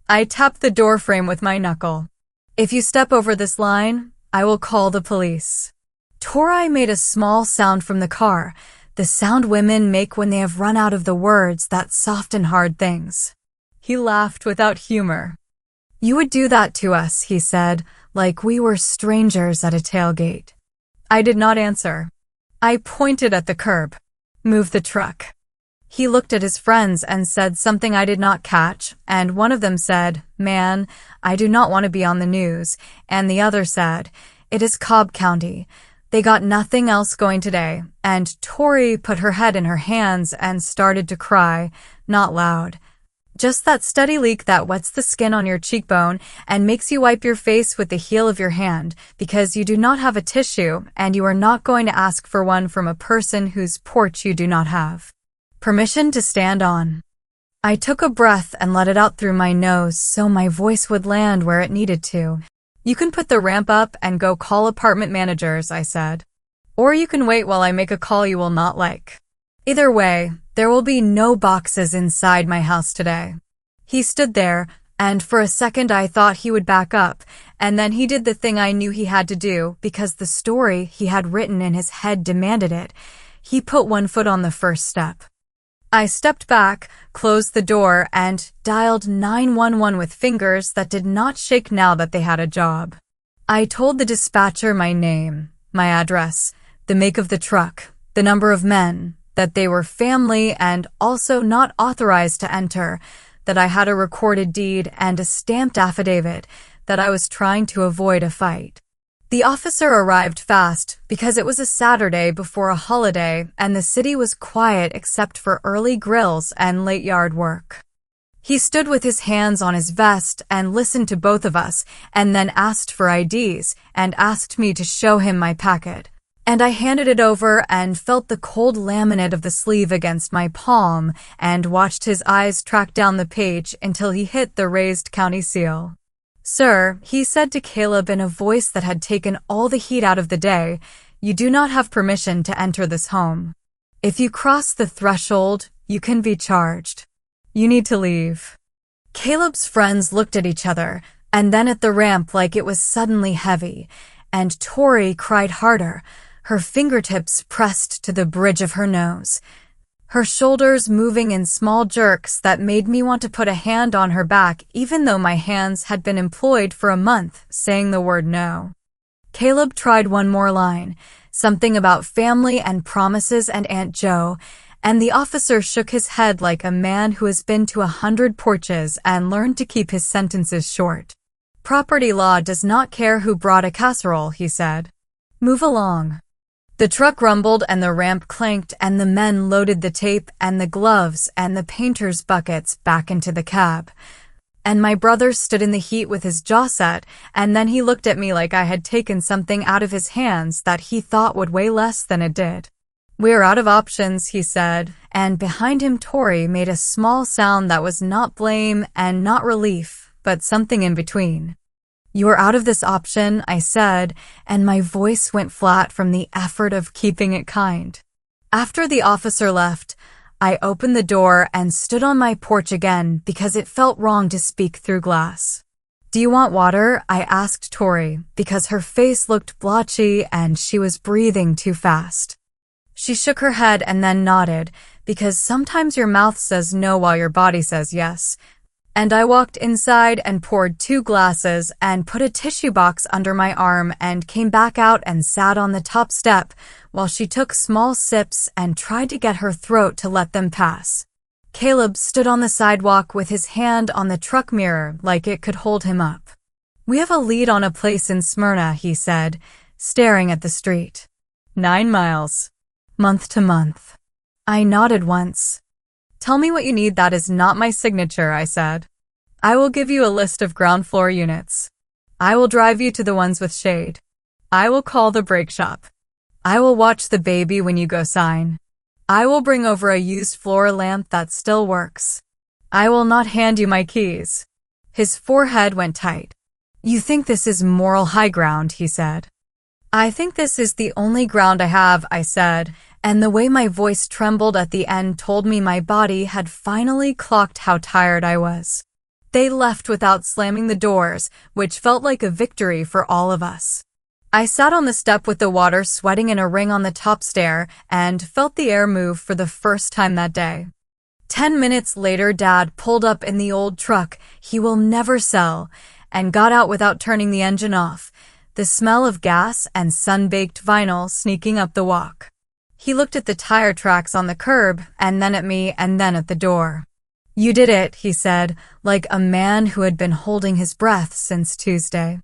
I tapped the door frame with my knuckle. If you step over this line, I will call the police. Tori made a small sound from the car, the sound women make when they have run out of the words that soften hard things. He laughed without humor. You would do that to us, he said, like we were strangers at a tailgate. I did not answer. I pointed at the curb. Move the truck. He looked at his friends and said something I did not catch, and one of them said, Man, I do not want to be on the news, and the other said, It is Cobb County. They got nothing else going today, and Tori put her head in her hands and started to cry, not loud. Just that steady leak that wets the skin on your cheekbone and makes you wipe your face with the heel of your hand because you do not have a tissue and you are not going to ask for one from a person whose porch you do not have permission to stand on. I took a breath and let it out through my nose so my voice would land where it needed to. You can put the ramp up and go call apartment managers, I said. Or you can wait while I make a call you will not like. Either way, there will be no boxes inside my house today. He stood there, and for a second I thought he would back up, and then he did the thing I knew he had to do because the story he had written in his head demanded it. He put one foot on the first step. I stepped back, closed the door, and dialed 911 with fingers that did not shake now that they had a job. I told the dispatcher my name, my address, the make of the truck, the number of men, that they were family and also not authorized to enter, that I had a recorded deed and a stamped affidavit, that I was trying to avoid a fight. The officer arrived fast because it was a Saturday before a holiday and the city was quiet except for early grills and late yard work. He stood with his hands on his vest and listened to both of us and then asked for IDs and asked me to show him my packet. And I handed it over and felt the cold laminate of the sleeve against my palm and watched his eyes track down the page until he hit the raised county seal. Sir, he said to Caleb in a voice that had taken all the heat out of the day, you do not have permission to enter this home. If you cross the threshold, you can be charged. You need to leave. Caleb's friends looked at each other, and then at the ramp like it was suddenly heavy, and Tori cried harder, her fingertips pressed to the bridge of her nose, her shoulders moving in small jerks that made me want to put a hand on her back even though my hands had been employed for a month saying the word no. Caleb tried one more line, something about family and promises and Aunt Jo, and the officer shook his head like a man who has been to 100 porches and learned to keep his sentences short. Property law does not care who brought a casserole, he said. Move along. The truck rumbled and the ramp clanked and the men loaded the tape and the gloves and the painter's buckets back into the cab. And my brother stood in the heat with his jaw set, and then he looked at me like I had taken something out of his hands that he thought would weigh less than it did. "We're out of options," he said, and behind him Tori made a small sound that was not blame and not relief, but something in between. "You're out of this option," I said, and my voice went flat from the effort of keeping it kind. After the officer left, I opened the door and stood on my porch again because it felt wrong to speak through glass. "Do you want water?" I asked Tori, because her face looked blotchy and she was breathing too fast. She shook her head and then nodded, because sometimes your mouth says no while your body says yes. And I walked inside and poured 2 glasses and put a tissue box under my arm and came back out and sat on the top step while she took small sips and tried to get her throat to let them pass. Caleb stood on the sidewalk with his hand on the truck mirror like it could hold him up. "We have a lead on a place in Smyrna," he said, staring at the street. 9 miles. Month to month. I nodded once. "Tell me what you need. That is not my signature," I said. "I will give you a list of ground floor units. I will drive you to the ones with shade. I will call the brake shop. I will watch the baby when you go sign. I will bring over a used floor lamp that still works. I will not hand you my keys." His forehead went tight. "You think this is moral high ground," he said. "I think this is the only ground I have," I said, and the way my voice trembled at the end told me my body had finally clocked how tired I was. They left without slamming the doors, which felt like a victory for all of us. I sat on the step with the water sweating in a ring on the top stair and felt the air move for the first time that day. 10 minutes later, Dad pulled up in the old truck he will never sell and got out without turning the engine off, the smell of gas and sun-baked vinyl sneaking up the walk. He looked at the tire tracks on the curb, and then at me, and then at the door. "You did it," he said, like a man who had been holding his breath since Tuesday.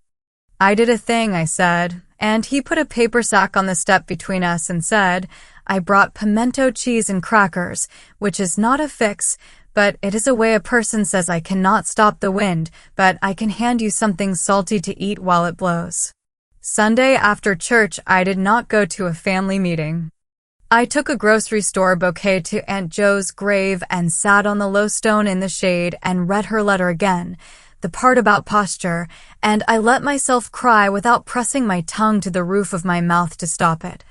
"I did a thing," I said, and he put a paper sack on the step between us and said, "I brought pimento cheese and crackers, which is not a fix, but it is a way a person says I cannot stop the wind, but I can hand you something salty to eat while it blows." Sunday after church, I did not go to a family meeting. I took a grocery store bouquet to Aunt Jo's grave and sat on the low stone in the shade and read her letter again, the part about posture, and I let myself cry without pressing my tongue to the roof of my mouth to stop it.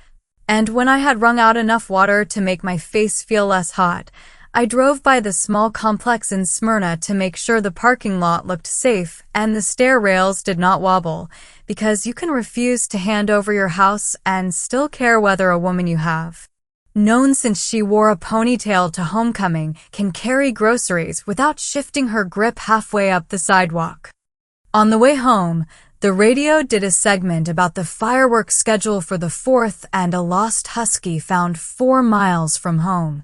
And when I had wrung out enough water to make my face feel less hot, I drove by the small complex in Smyrna to make sure the parking lot looked safe and the stair rails did not wobble, because you can refuse to hand over your house and still care whether a woman you have known since she wore a ponytail to homecoming can carry groceries without shifting her grip halfway up the sidewalk. On the way home, the radio did a segment about the fireworks schedule for the 4th and a lost husky found 4 miles from home.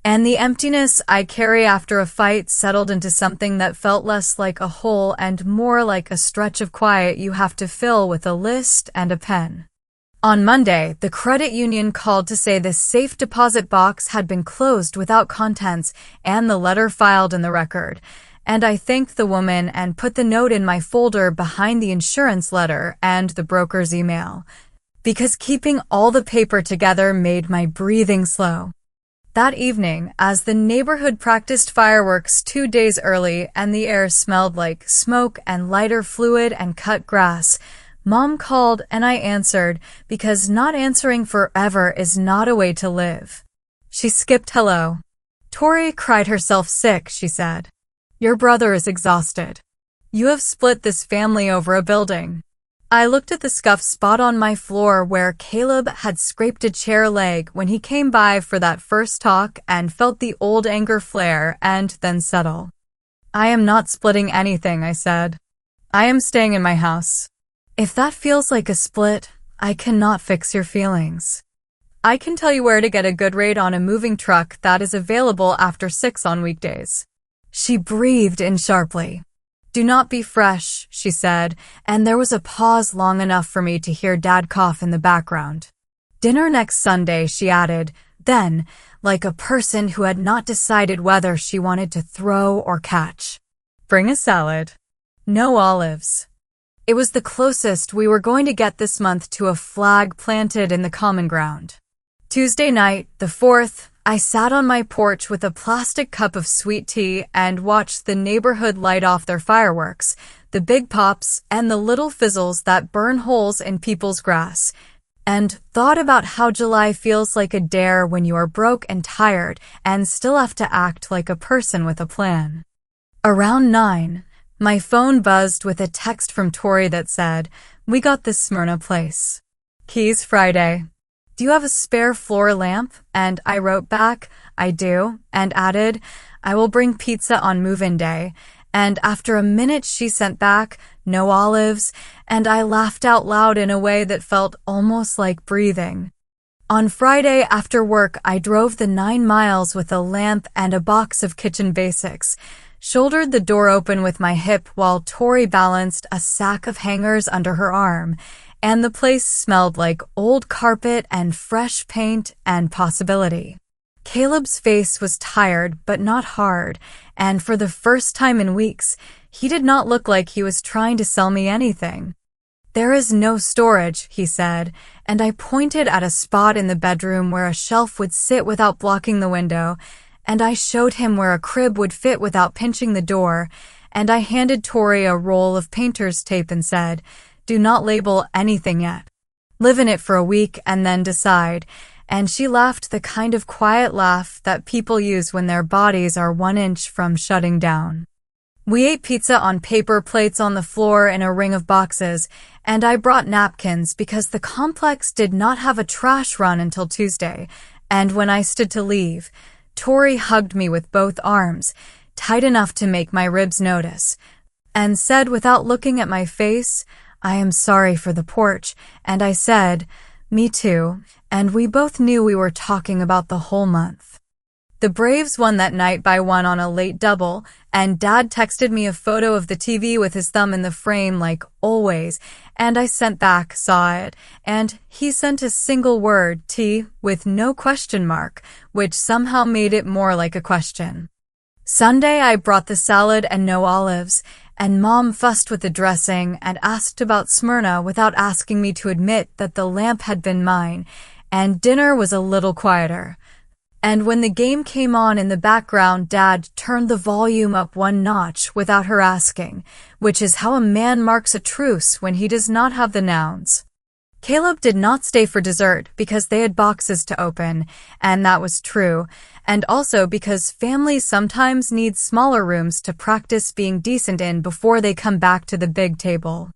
And the emptiness I carry after a fight settled into something that felt less like a hole and more like a stretch of quiet you have to fill with a list and a pen. On Monday, the credit union called to say the safe deposit box had been closed without contents and the letter filed in the record, and I thanked the woman and put the note in my folder behind the insurance letter and the broker's email, because keeping all the paper together made my breathing slow. That evening, as the neighborhood practiced fireworks 2 days early and the air smelled like smoke and lighter fluid and cut grass, Mom called and I answered, because not answering forever is not a way to live. She skipped hello. "Tori cried herself sick," she said. "Your brother is exhausted." You have split this family over a building. I looked at the scuffed spot on my floor where Caleb had scraped a chair leg when he came by for that first talk and felt the old anger flare and then settle. I am not splitting anything, I said. I am staying in my house. If that feels like a split, I cannot fix your feelings. I can tell you where to get a good rate on a moving truck that is available after 6 on weekdays. She breathed in sharply. Do not be fresh, she said, and there was a pause long enough for me to hear Dad cough in the background. Dinner next Sunday, she added, then, like a person who had not decided whether she wanted to throw or catch. Bring a salad. No olives. It was the closest we were going to get this month to a flag planted in the common ground. Tuesday night, the 4th, I sat on my porch with a plastic cup of sweet tea and watched the neighborhood light off their fireworks, the big pops and the little fizzles that burn holes in people's grass, and thought about how July feels like a dare when you are broke and tired and still have to act like a person with a plan. Around 9, my phone buzzed with a text from Tori that said, "We got this Smyrna place. Keys Friday. Do you have a spare floor lamp?" And I wrote back, "I do," and added, "I will bring pizza on move-in day." And after a minute she sent back, "No olives," and I laughed out loud in a way that felt almost like breathing. On Friday after work, I drove the 9 miles with a lamp and a box of kitchen basics, shouldered the door open with my hip while Tori balanced a sack of hangers under her arm, and the place smelled like old carpet and fresh paint and possibility. Caleb's face was tired but not hard, and for the first time in weeks, he did not look like he was trying to sell me anything. "There is no storage," he said, and I pointed at a spot in the bedroom where a shelf would sit without blocking the window, and I showed him where a crib would fit without pinching the door, and I handed Tori a roll of painter's tape and said, "Do not label anything yet. Live in it for a week and then decide," and she laughed the kind of quiet laugh that people use when their bodies are 1 inch from shutting down. We ate pizza on paper plates on the floor in a ring of boxes, and I brought napkins because the complex did not have a trash run until Tuesday, and when I stood to leave, Tori hugged me with both arms, tight enough to make my ribs notice, and said without looking at my face, "I am sorry for the porch," and I said, "Me too," and we both knew we were talking about the whole month. The Braves won that night by 1 on a late double, and Dad texted me a photo of the TV with his thumb in the frame like always, and I sent back, "Saw it," and he sent a single word, "T," with no question mark, which somehow made it more like a question. Sunday I brought the salad and no olives, and Mom fussed with the dressing and asked about Smyrna without asking me to admit that the lamp had been mine, and dinner was a little quieter. And when the game came on in the background, Dad turned the volume up 1 notch without her asking, which is how a man marks a truce when he does not have the nouns. Caleb did not stay for dessert because they had boxes to open, and that was true, and also because families sometimes need smaller rooms to practice being decent in before they come back to the big table.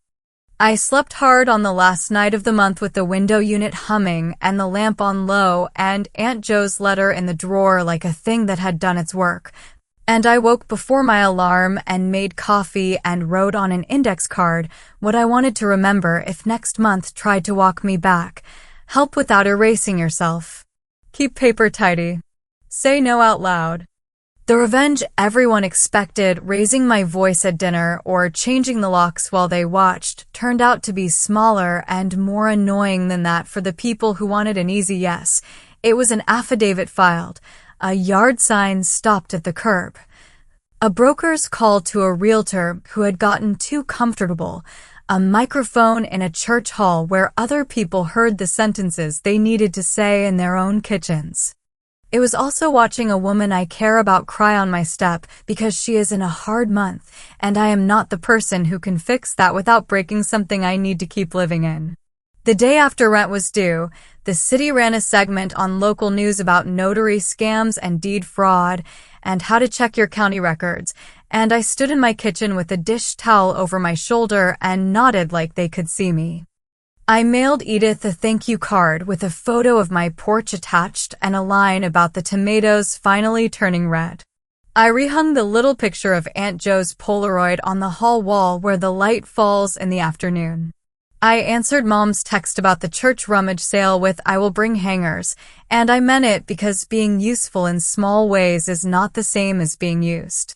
I slept hard on the last night of the month with the window unit humming and the lamp on low and Aunt Joe's letter in the drawer like a thing that had done its work. And I woke before my alarm and made coffee and wrote on an index card what I wanted to remember if next month tried to walk me back. Help without erasing yourself. Keep paper tidy. Say no out loud. The revenge everyone expected, raising my voice at dinner or changing the locks while they watched, turned out to be smaller and more annoying than that for the people who wanted an easy yes. It was an affidavit filed, a yard sign stopped at the curb, a broker's call to a realtor who had gotten too comfortable, a microphone in a church hall where other people heard the sentences they needed to say in their own kitchens. It was also watching a woman I care about cry on my step because she is in a hard month, and I am not the person who can fix that without breaking something I need to keep living in. The day after rent was due, the city ran a segment on local news about notary scams and deed fraud and how to check your county records, and I stood in my kitchen with a dish towel over my shoulder and nodded like they could see me. I mailed Edith a thank you card with a photo of my porch attached and a line about the tomatoes finally turning red. I rehung the little picture of Aunt Jo's Polaroid on the hall wall where the light falls in the afternoon. I answered Mom's text about the church rummage sale with "I will bring hangers," and I meant it because being useful in small ways is not the same as being used.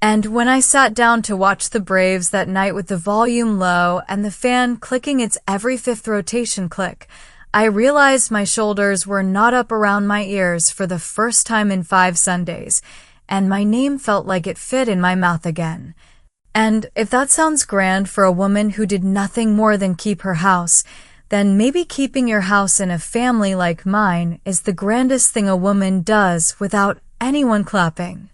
And when I sat down to watch the Braves that night with the volume low and the fan clicking its every fifth rotation click, I realized my shoulders were not up around my ears for the first time in 5 Sundays, and my name felt like it fit in my mouth again. And if that sounds grand for a woman who did nothing more than keep her house, then maybe keeping your house in a family like mine is the grandest thing a woman does without anyone clapping.